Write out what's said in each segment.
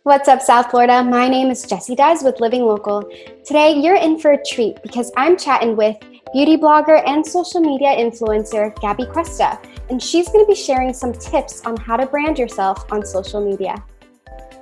What's up, South Florida? My name is Jessie with Living Local. Today, you're in for a treat because I'm chatting with beauty blogger and social media influencer, Gabby Cuesta, and she's going to be sharing some tips on how to brand yourself on social media.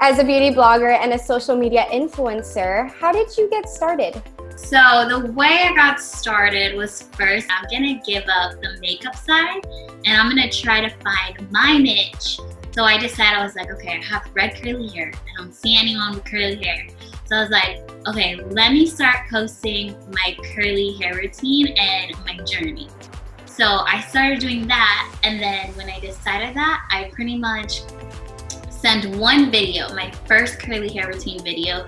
As a beauty blogger and a social media influencer, how did you get started? So the way I got started was first, I'm gonna give up the makeup side and I'm gonna try to find my niche. So I decided, I was like, okay, I have red curly hair. I don't see anyone with curly hair. So I was like, okay, let me start posting my curly hair routine and my journey. So I started doing that, and then when I decided that, I pretty much sent one video, my first curly hair routine video,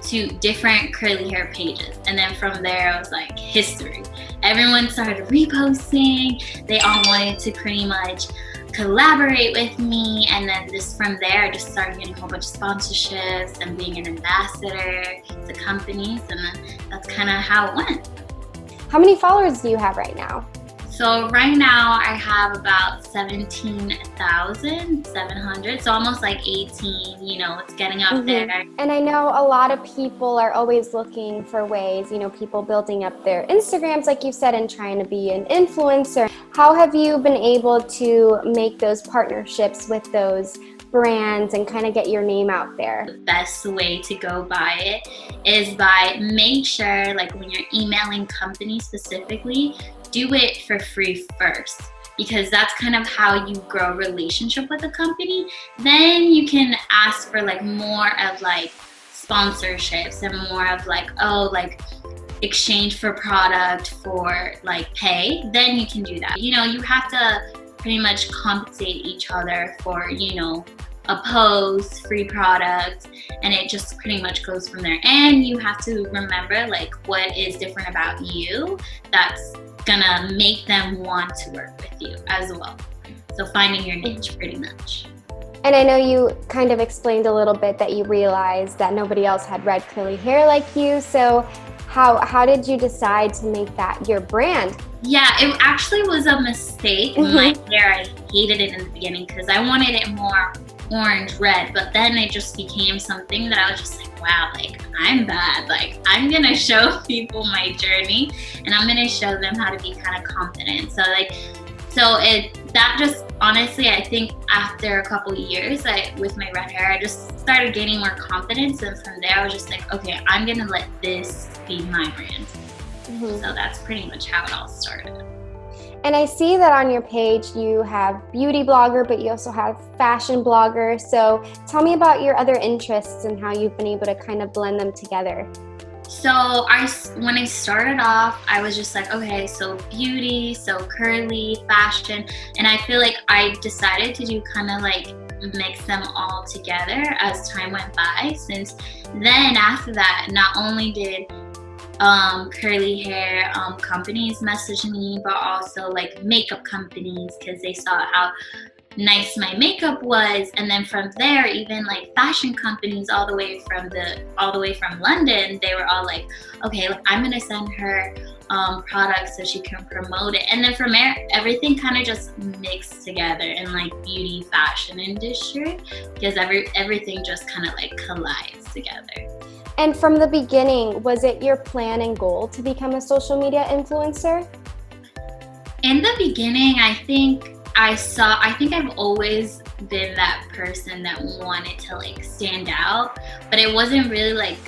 to different curly hair pages. And then from there, I was like, history. Everyone started reposting. They all wanted to pretty much collaborate with me. And then from there, I just started getting a whole bunch of sponsorships and being an ambassador to companies. And then that's kind of how it went. How many followers do you have right now? So right now I have about 17,700, so almost like 18, it's getting up there. And I know a lot of people are always looking for ways, people building up their Instagrams, like you said, and trying to be an influencer. How have you been able to make those partnerships with those brands and kind of get your name out there? The best way to go by it is by make sure, like when you're emailing companies specifically, do it for free first, because that's kind of how you grow a relationship with a company. Then you can ask for like more of like sponsorships and more of like, exchange for product for like pay. Then you can do that. You have to pretty much compensate each other for, a post, free product, and it just pretty much goes from there. And you have to remember like what is different about you that's gonna make them want to work with you as well. So finding your niche pretty much. And I know you kind of explained a little bit that you realized that nobody else had red curly hair like you. So how did you decide to make that your brand? Yeah, it actually was a mistake. My hair, I hated it in the beginning because I wanted it more orange red, but then it just became something that I was just like, wow, like I'm bad. Like I'm gonna show people my journey and I'm gonna show them how to be kind of confident. That just honestly, I think after a couple of years, with my red hair, I just started gaining more confidence, and from there I was just like, okay, I'm gonna let this be my brand. So that's pretty much how it all started. And I see that on your page you have beauty blogger, but you also have fashion blogger. So tell me about your other interests and how you've been able to kind of blend them together. So when I started off, I was just like, okay, so beauty, so curly, fashion. And I feel like I decided to do kind of like mix them all together as time went by, since then after that, not only did curly hair companies message me, but also like makeup companies, because they saw how nice my makeup was. And then from there, even like fashion companies all the way from London, they were all like, okay, I'm gonna send her products so she can promote it. And then from there, everything kind of just mixed together in like beauty fashion industry, because everything just kind of like collides together. And from the beginning, was it your plan and goal to become a social media influencer? In the beginning, I think I've always been that person that wanted to like stand out, but it wasn't really like,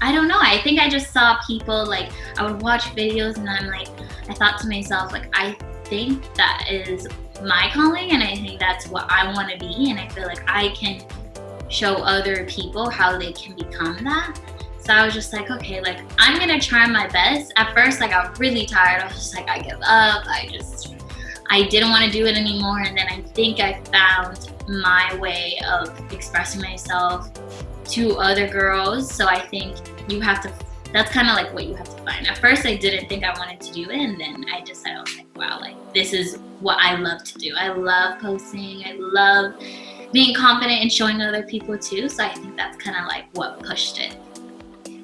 I don't know. I think I just saw people, like I would watch videos and I thought to myself, like, I think that is my calling and I think that's what I want to be. And I feel like I can show other people how they can become that. So I was just like, okay, like I'm gonna try my best. At first, like I got really tired. I was just like, I give up. I didn't want to do it anymore. And then I think I found my way of expressing myself to other girls. So I think that's kind of like what you have to find. At first, I didn't think I wanted to do it. And then I decided, I was like, wow, like this is what I love to do. I love posting. I love being confident and showing other people too. So I think that's kind of like what pushed it.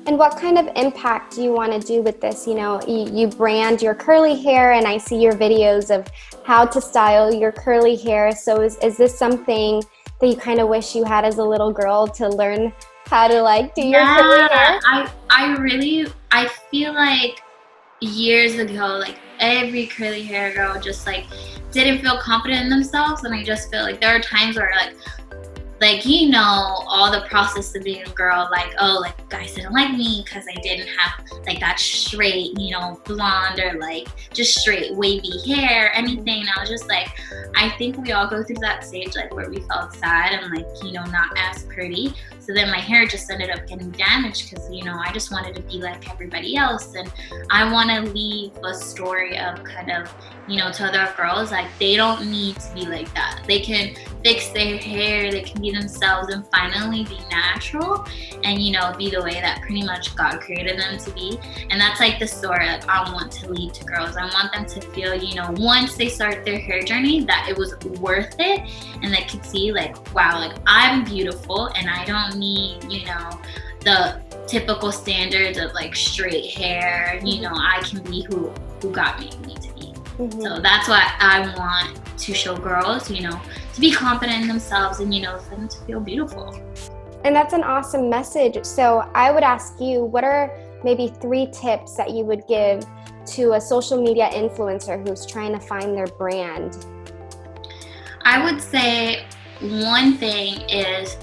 And what kind of impact do you want to do with this? You brand your curly hair, and I see your videos of how to style your curly hair. So is this something that you kind of wish you had as a little girl to learn how to like do your Yeah, curly hair? I feel like years ago, like every curly hair girl just like didn't feel confident in themselves, and I just feel like there are times where like you know, all the process of being a girl, like, oh, like guys didn't like me because I didn't have like that straight, you know, blonde or like just straight wavy hair, anything. I was just like, I think we all go through that stage like where we felt sad and like, you know, not as pretty. So then my hair just ended up getting damaged because, you know, I just wanted to be like everybody else. And I want to leave a story of kind of, you know, to other girls, like they don't need to be like that. They can fix their hair, they can be themselves and finally be natural and, you know, be the way that pretty much God created them to be. And that's like the story that I want to lead to girls. I want them to feel, you know, once they start their hair journey, that it was worth it, and they could see like, wow, like I'm beautiful and I don't need, you know, the typical standards of like straight hair. You know, I can be who God made me to be. So that's what I want to show girls, you know, to be confident in themselves and, you know, for them to feel beautiful. And that's an awesome message. So I would ask you, what are maybe 3 tips that you would give to a social media influencer who's trying to find their brand? I would say one thing is,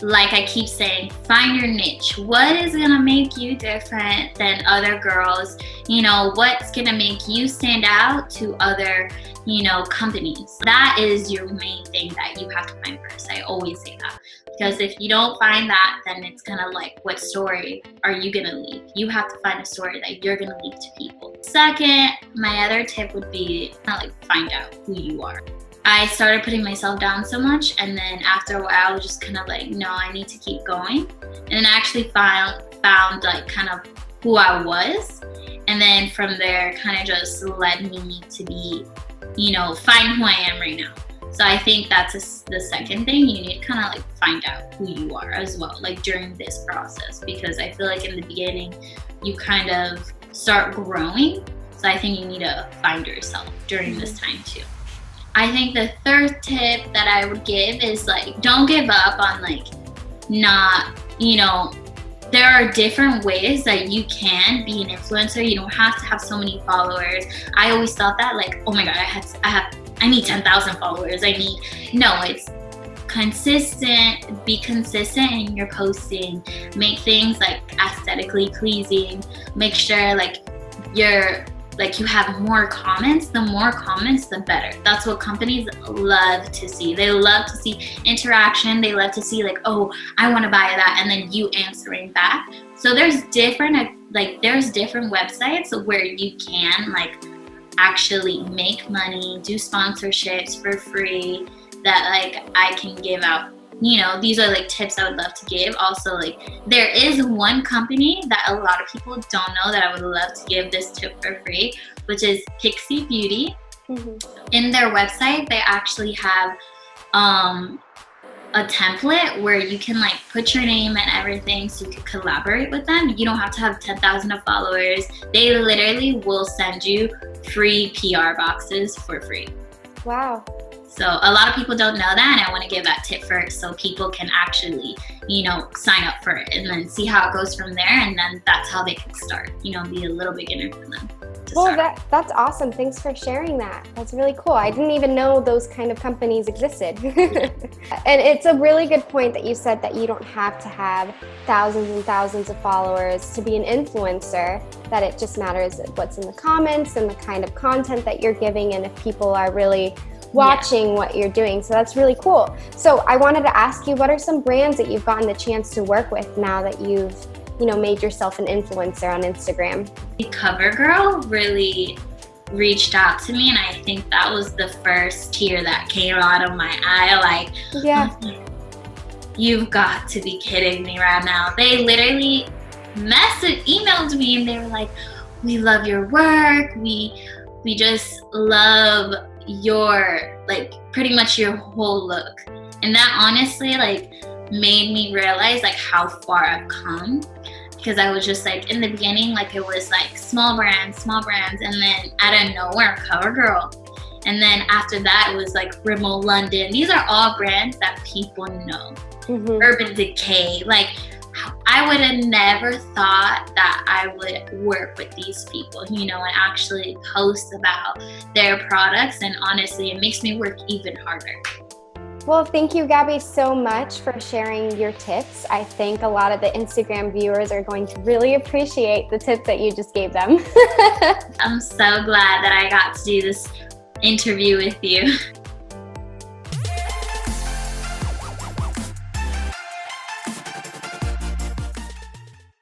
like I keep saying, find your niche. What is gonna make you different than other girls? You know, what's gonna make you stand out to other, you know, companies? That is your main thing that you have to find first. I always say that. Because if you don't find that, then it's kind of like, what story are you gonna leave? You have to find a story that you're gonna leave to people. Second, my other tip would be kind of like find out who you are. I started putting myself down so much, and then after a while I was just kind of like, no, I need to keep going. And then I actually found like kind of who I was, and then from there kind of just led me to be, you know, find who I am right now. So I think that's the second thing. You need to kind of like find out who you are as well, like during this process, because I feel like in the beginning you kind of start growing. So I think you need to find yourself during this time too. I think the third tip that I would give is like, don't give up on like not, you know, there are different ways that you can be an influencer. You don't have to have so many followers. I always thought that like, oh my God, I need 10,000 followers. No, it's consistent. Be consistent in your posting. Make things like aesthetically pleasing. Make sure like you have more comments. The more comments, the better. That's what companies love to see. They love to see interaction. They love to see like, oh, I want to buy that, and then you answering back. So there's different websites where you can like actually make money, do sponsorships for free that like I can give out. You know, these are like tips I would love to give. Also, like there is one company that a lot of people don't know that I would love to give this tip for free, which is Pixie Beauty. In their website, they actually have a template where you can like put your name and everything so you can collaborate with them. You don't have to have 10,000 followers. They literally will send you free PR boxes for free. Wow. So a lot of people don't know that, and I want to give that tip first so people can actually, you know, sign up for it and then see how it goes from there, and then that's how they can start, you know, be a little beginner for them. Well, that's awesome. Thanks for sharing that. That's really cool. I didn't even know those kind of companies existed. And it's a really good point that you said that you don't have to have thousands and thousands of followers to be an influencer, that it just matters what's in the comments and the kind of content that you're giving, and if people are really watching what you're doing. So that's really cool. So I wanted to ask you, what are some brands that you've gotten the chance to work with now that you've, you know, made yourself an influencer on Instagram? CoverGirl really reached out to me, and I think that was the first tear that came out of my eye. Like, yeah, you've got to be kidding me right now. They literally emailed me, and they were like, we love your work. We just love your, like, pretty much your whole look. And that honestly like made me realize like how far I've come, because I was just like, in the beginning, like it was like small brands, and then out of nowhere, CoverGirl. And then after that, it was like Rimmel London. These are all brands that people know. Urban Decay. Like, I would have never thought that I would work with these people, you know, and actually post about their products. And honestly, it makes me work even harder. Well, thank you, Gabby, so much for sharing your tips. I think a lot of the Instagram viewers are going to really appreciate the tips that you just gave them. I'm so glad that I got to do this interview with you.